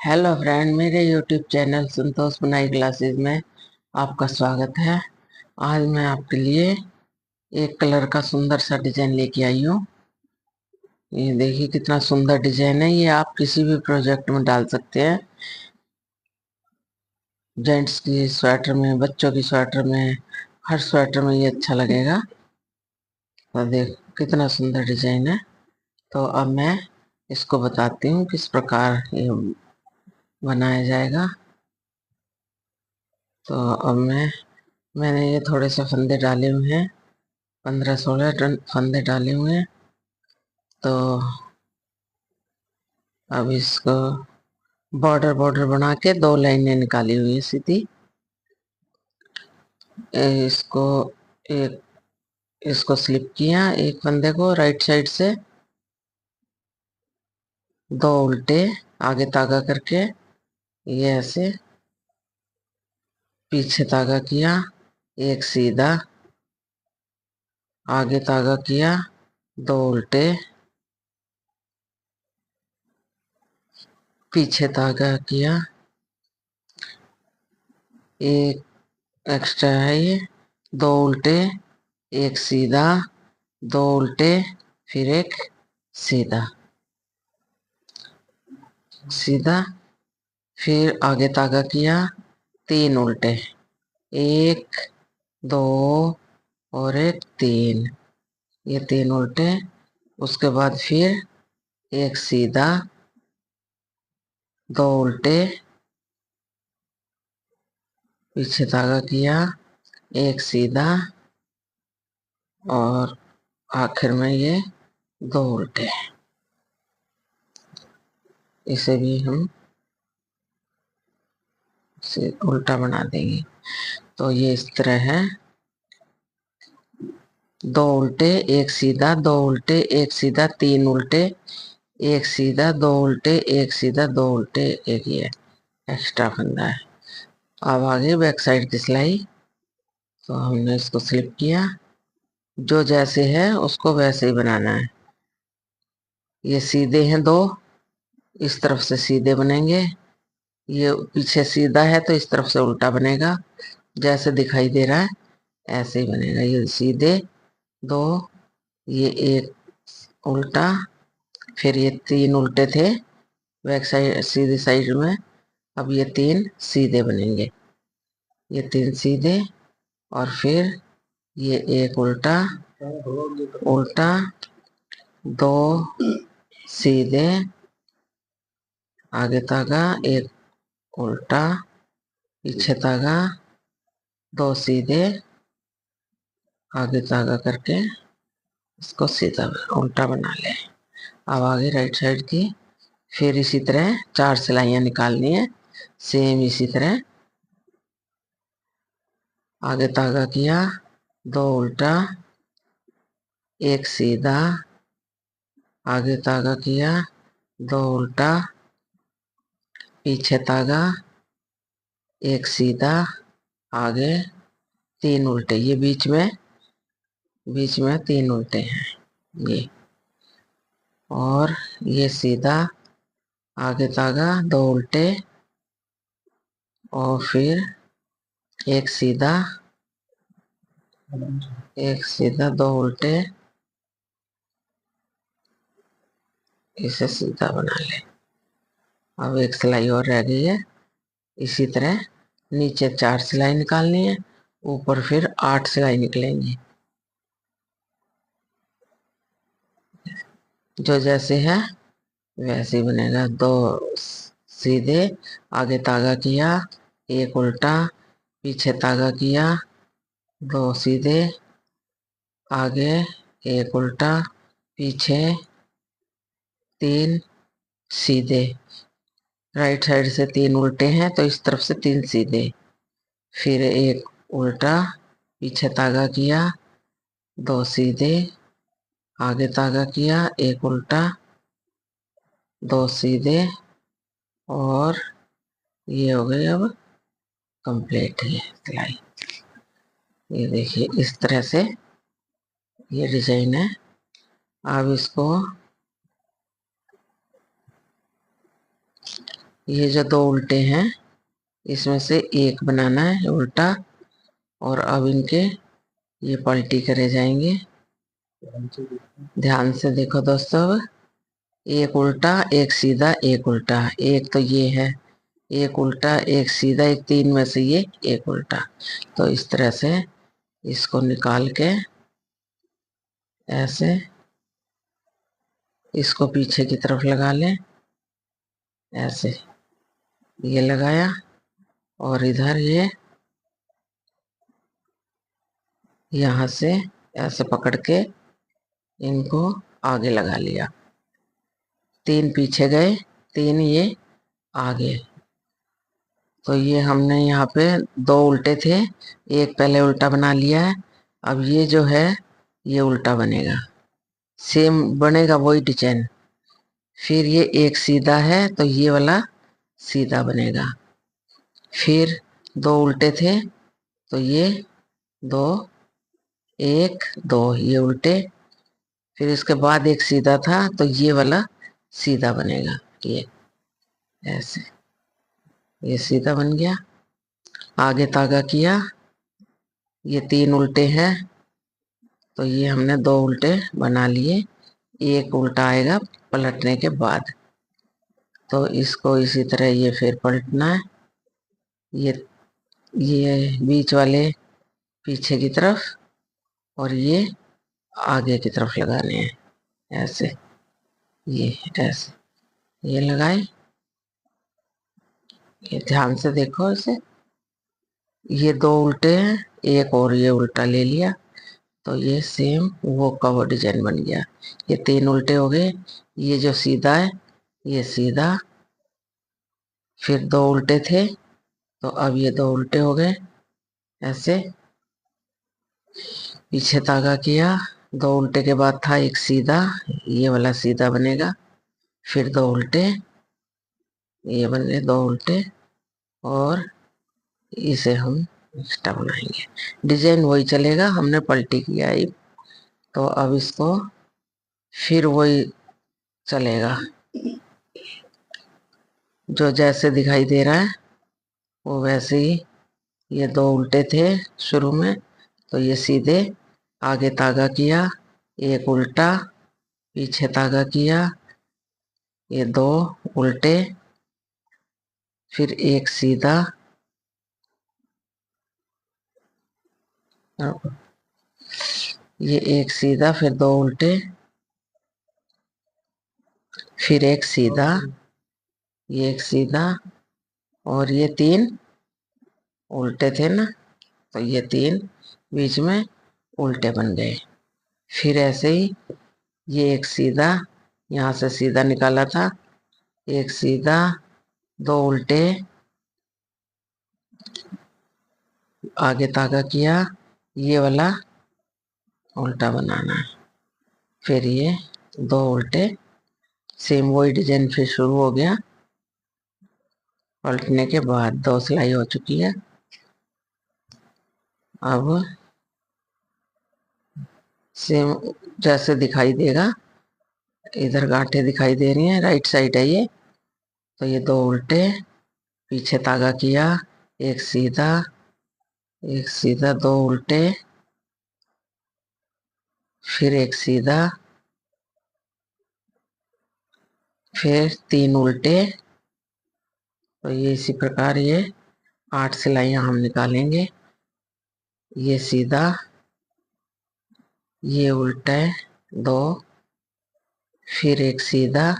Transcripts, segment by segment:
Hello friend, मेरे YouTube channel संतोष बुनाई classes में आपका स्वागत है। आज मैं आपके लिए एक कलर का सुंदर सा डिजाइन लेके आई हूँ। ये देखिए कितना सुंदर डिजाइन है। ये आप किसी भी प्रोजेक्ट में डाल सकते हैं। जेंट्स की स्वेटर में, बच्चों की स्वेटर में, हर स्वेटर में ये अच्छा लगेगा। तो देख कितना सुंदर डिजाइन है। तो अब मैं इसको बताती हूँ किस प्रकार ये बनाया जाएगा। तो अब मैंने ये थोड़े से फंदे डाले हुए हैं, 15-16 टन फंदे डाले हुए हैं। तो अब इसको बॉर्डर बॉर्डर बना के 2 लाइनें निकाली हुई है सीधी। इसको एक इसको स्लिप किया, एक फंदे को राइट साइड से 2 उल्टे आगे तागा करके, ये ऐसे पीछे तागा किया, एक सीधा आगे तागा किया, 2 उल्टे पीछे तागा किया, एक एक्स्ट्रा है ये, 2 उल्टे एक सीधा, 2 उल्टे फिर एक सीधा सीधा, फिर आगे तागा किया, 3 उल्टे, एक, दो और एक, 3, ये 3 उल्टे। उसके बाद फिर एक सीधा, 2 उल्टे पीछे तागा किया, एक सीधा और आखिर में ये 2 उल्टे। इसे भी हम से उल्टा बना देंगे। तो ये इस तरह है, 2 उल्टे एक सीधा, 2 उल्टे एक सीधा, 3 उल्टे एक सीधा, 2 उल्टे एक सीधा, 2 उल्टे एक, ये एक्स्ट्रा फंदा है। अब आगे बैक साइड की सिलाई। तो हमने इसको स्लिप किया, जो जैसे है उसको वैसे ही बनाना है। ये सीधे हैं दो, इस तरफ से सीधे बनेंगे। ये पीछे सीधा है तो इस तरफ से उल्टा बनेगा। जैसे दिखाई दे रहा है ऐसे ही बनेगा। ये सीधे दो, ये एक उल्टा, फिर ये 3 उल्टे थे बैक साइड सीधी साइड में। अब ये 3 सीधे बनेंगे, ये 3 सीधे और फिर ये एक उल्टा, उल्टा, 2 सीधे आगे तागा, एक उल्टा पीछे तागा, 2 सीधे आगे तागा करके इसको सीधा उल्टा बना ले। अब आगे राइट साइड की फिर इसी तरह 4 सिलाइयां निकालनी है। सेम इसी तरह आगे तागा किया, 2 उल्टा एक सीधा, आगे तागा किया, 2 उल्टा पीछे तागा, एक सीधा, आगे 3 उल्टे, ये बीच में 3 उल्टे हैं ये। और ये सीधा आगे तागा, 2 उल्टे और फिर एक सीधा, 2 उल्टे, इसे सीधा बना ले। अब एक सिलाई और रह गई है। इसी तरह नीचे 4 सिलाई निकालनी है, ऊपर फिर 8 सिलाई निकलेंगी। जो जैसे है वैसे ही बनेगा। 2 सीधे आगे तागा किया, एक उल्टा पीछे तागा किया, 2 सीधे आगे, एक उल्टा पीछे, 3 सीधे। राइट साइड से 3 उल्टे हैं तो इस तरफ से 3 सीधे, फिर एक उल्टा पीछे तागा किया, 2 सीधे आगे तागा किया, एक उल्टा, 2 सीधे और ये हो गई अब कंप्लीट है सिलाई। ये देखिए इस तरह से ये डिजाइन है। अब इसको ये जो दो उल्टे हैं इसमें से एक बनाना है उल्टा, और अब इनके ये पलटी करे जाएंगे। ध्यान से देखो दोस्तों, अब एक उल्टा एक सीधा एक उल्टा, एक तो ये है एक उल्टा एक सीधा, एक तीन में से ये एक उल्टा। तो इस तरह से इसको निकाल के ऐसे इसको पीछे की तरफ लगा लें, ऐसे ये लगाया, और इधर ये यहाँ से ऐसे पकड़ के इनको आगे लगा लिया। तीन पीछे गए, तीन ये आगे। तो ये हमने यहाँ पे दो उल्टे थे, एक पहले उल्टा बना लिया है। अब ये जो है ये उल्टा बनेगा, सेम बनेगा वही डिजाइन। फिर ये एक सीधा है तो ये वाला सीधा बनेगा। फिर दो उल्टे थे तो ये दो, एक दो ये उल्टे। फिर इसके बाद एक सीधा था तो ये वाला सीधा बनेगा, ये ऐसे, ये सीधा बन गया। आगे तागा किया, ये तीन उल्टे हैं तो ये हमने दो उल्टे बना लिए, एक उल्टा आएगा पलटने के बाद। तो इसको इसी तरह ये फिर पलटना है, ये बीच वाले पीछे की तरफ और ये आगे की तरफ लगाने हैं, ऐसे ये ऐसे ये लगाए। ये ध्यान से देखो इसे, ये दो उल्टे हैं, एक और ये उल्टा ले लिया तो ये सेम वो कवर डिजाइन बन गया। ये तीन उल्टे हो गए, ये जो सीधा है ये सीधा। फिर दो उल्टे थे तो अब ये दो उल्टे हो गए, ऐसे पीछे तागा किया। दो उल्टे के बाद था एक सीधा, ये वाला सीधा बनेगा। फिर दो उल्टे, ये बन गए दो उल्टे, और इसे हम एक्स्ट्रा बनाएंगे। डिजाइन वही चलेगा, हमने पलटी किया है तो अब इसको फिर वही चलेगा, जो जैसे दिखाई दे रहा है वो वैसे ही। ये दो उल्टे थे शुरू में तो ये सीधे, आगे तागा किया, एक उल्टा, पीछे तागा किया, ये दो उल्टे, फिर एक सीधा, ये एक सीधा, फिर दो उल्टे, फिर एक सीधा, ये एक सीधा, और ये तीन उल्टे थे ना तो ये तीन बीच में उल्टे बन गए। फिर ऐसे ही ये एक सीधा, यहाँ से सीधा निकाला था, एक सीधा, दो उल्टे, आगे तागा किया, ये वाला उल्टा बनाना है। फिर ये दो उल्टे, सेम वही डिजाइन फिर शुरू हो गया। पलटने के बाद दो सिलाई हो चुकी है। अब सेम जैसे दिखाई देगा, इधर गांठें दिखाई दे रही हैं, राइट साइड है ये। तो ये दो उल्टे, पीछे तागा किया, एक सीधा, एक सीधा, दो उल्टे, फिर एक सीधा, फिर तीन उल्टे। तो ये इसी प्रकार ये 8 सिलाइयां हम निकालेंगे। ये सीधा, ये उल्टा दो, फिर एक सीधा,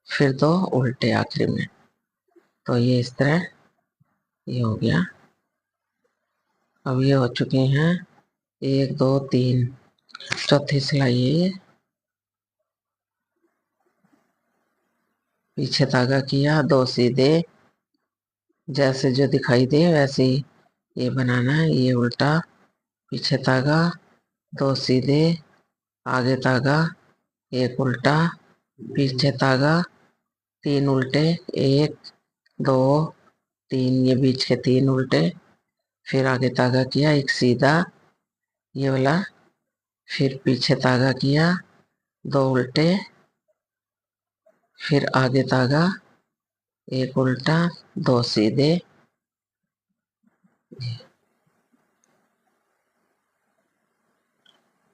फिर दो उल्टे आखिरी में। तो ये इस तरह ये हो गया। अब ये हो चुके हैं एक दो तीन, चौथी सिलाई है ये। पीछे धागा किया, दो सीधे, जैसे जो दिखाई दे वैसे ही ये बनाना है। ये उल्टा, पीछे धागा, दो सीधे, आगे धागा, एक उल्टा, पीछे धागा, तीन उल्टे, एक दो तीन, ये बीच के तीन उल्टे, फिर आगे धागा किया, एक सीधा ये वाला, फिर पीछे धागा किया, दो उल्टे, फिर आगे धागा, एक उल्टा, दो सीधे,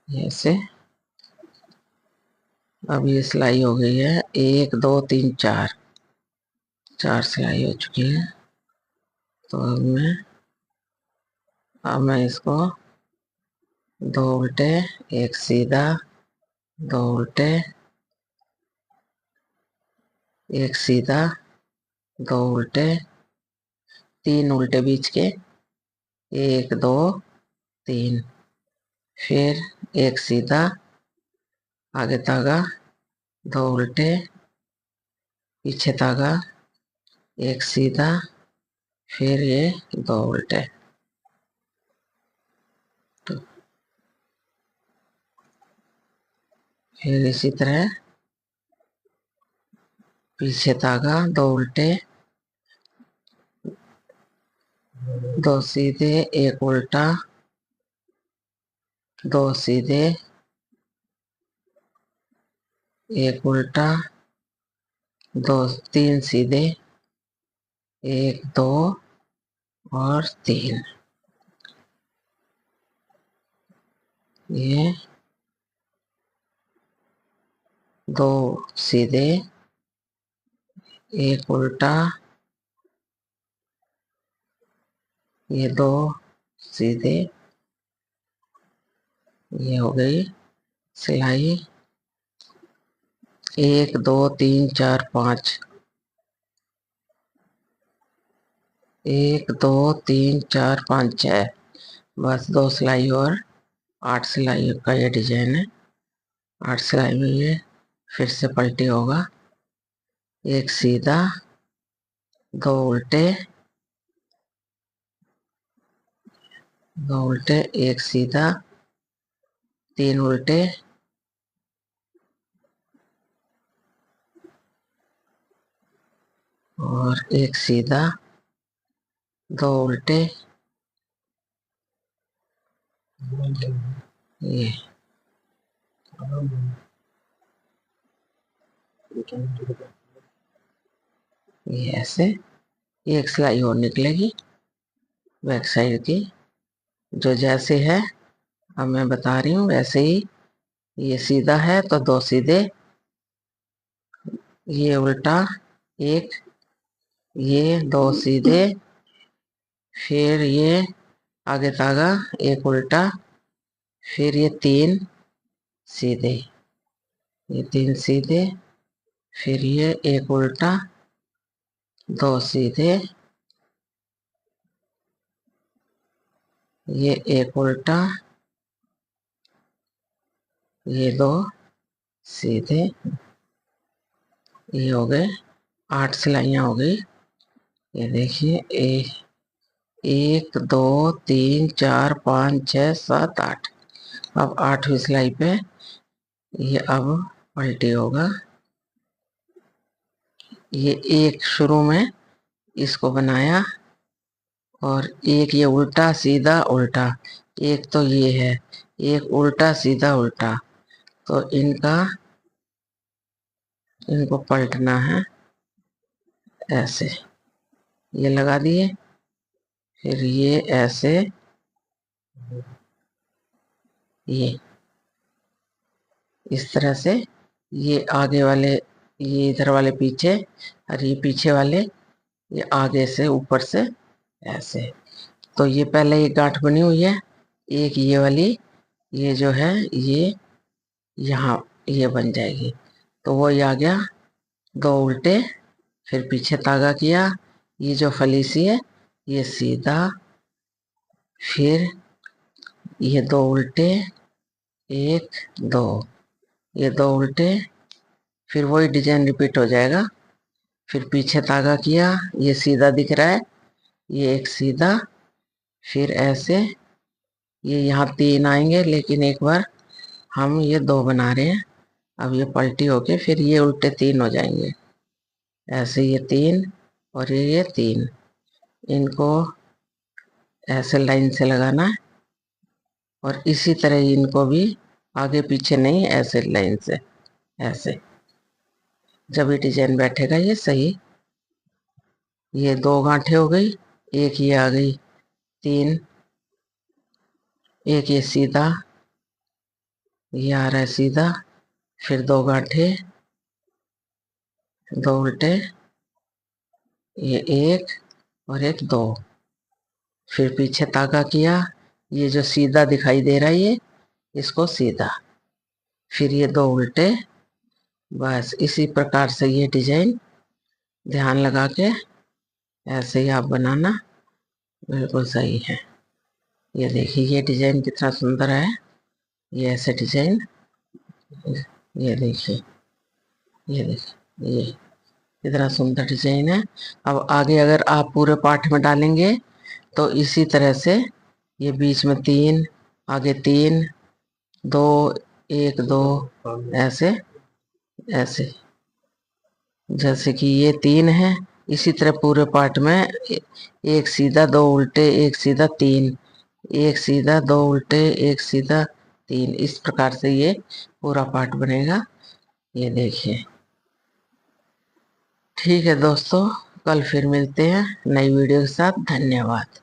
ऐसे। अब ये सिलाई हो गई है, 1 2 3 4, 4 सिलाई हो चुकी है। तो अब मैं इसको दो उल्टे, एक सीधा, दो उल्टे, एक सीधा, दो उल्टे, तीन उल्टे बीच के, 1 2 3, फिर एक सीधा, आगे धागा, दो उल्टे, पीछे धागा, एक सीधा, फिर ये दो उल्टे। तो फिर इसी तरह पीछे धागा, दो उल्टे, दो सीधे, एक उल्टा, दो सीधे, एक उल्टा, दो, तीन सीधे, एक दो और तीन। ये दो सीधे, एक उल्टा, ये दो सीधे, ये हो गई सिलाई। 1 2 3 4 5, 1 2 3 4 5 6, बस दो सिलाई और 8 सिलाई का ये डिजाइन है। 8 सिलाई में ये फिर से पलटी होगा, एक सीधा, दो उल्टे, दो उल्टे, एक सीधा, तीन उल्टे, और एक सीधा, दो उल्टे, ये ये ऐसे एक सिलाई और निकलेगी बैक साइड की, जो जैसे है अब मैं बता रही हूँ वैसे ही। ये सीधा है तो दो सीधे, ये उल्टा, एक, ये दो सीधे, फिर ये आगे धागा, एक उल्टा, फिर ये तीन सीधे, ये तीन सीधे, फिर ये एक उल्टा, दो सीधे, ये एक उल्टा, ये दो सीधे, ये हो गए 8 सिलाइयाँ हो गई। ये देखिए, 1 2 3 4 5 6 7 8। अब 8वीं सिलाई पे ये अब पलटी होगा। ये एक शुरू में इसको बनाया, और एक ये उल्टा सीधा उल्टा, एक तो ये है, एक उल्टा सीधा उल्टा, तो इनको पलटना है ऐसे। ये लगा दिए, फिर ये ऐसे, ये इस तरह से, ये आगे वाले, ये इधर वाले पीछे, और ये पीछे वाले ये आगे से ऊपर से ऐसे। तो ये पहले ये गांठ बनी हुई है, एक ये वाली, ये जो है ये यहाँ ये बन जाएगी। तो वो ये आ गया, दो उल्टे, फिर पीछे धागा किया, ये जो फलीसी है ये सीधा, फिर ये दो उल्टे, एक दो, ये दो उल्टे, फिर वही डिजाइन रिपीट हो जाएगा। फिर पीछे धागा किया, ये सीधा दिख रहा है, ये एक सीधा, फिर ऐसे, ये यहाँ तीन आएंगे, लेकिन एक बार हम ये दो बना रहे हैं। अब ये पलटी होके फिर ये उल्टे तीन हो जाएंगे, ऐसे ये तीन और ये तीन। इनको ऐसे लाइन से लगाना है, और इसी तरह इनको भी आगे पीछे नहीं, ऐसे लाइन से ऐसे। जब ये डिजाइन बैठेगा ये सही। ये 2 गांठें हो गई, एक ये आ गई 3, एक ये सीधा, ये आ रहा है सीधा, फिर 2 गांठें, 2 उल्टे, ये 1 और एक 2, फिर पीछे तागा किया, ये जो सीधा दिखाई दे रहा है ये, इसको सीधा, फिर ये 2 उल्टे। बस इसी प्रकार से ये डिजाइन ध्यान लगा के ऐसे ही आप बनाना, बिल्कुल सही है। ये देखिए ये डिजाइन कितना सुंदर है, ये ऐसे डिजाइन, ये देखिए, ये देखिए ये कितना सुंदर डिजाइन है। अब आगे अगर आप पूरे पार्ट में डालेंगे तो इसी तरह से ये बीच में 3, आगे 3, 2, 1, 2, ऐसे ऐसे, जैसे कि ये 3 है, इसी तरह पूरे पार्ट में एक सीधा 2 उल्टे, एक सीधा 3, एक सीधा 2 उल्टे, एक सीधा 3, इस प्रकार से ये पूरा पार्ट बनेगा। ये देखिए। ठीक है दोस्तों, कल फिर मिलते हैं नई वीडियो के साथ। धन्यवाद।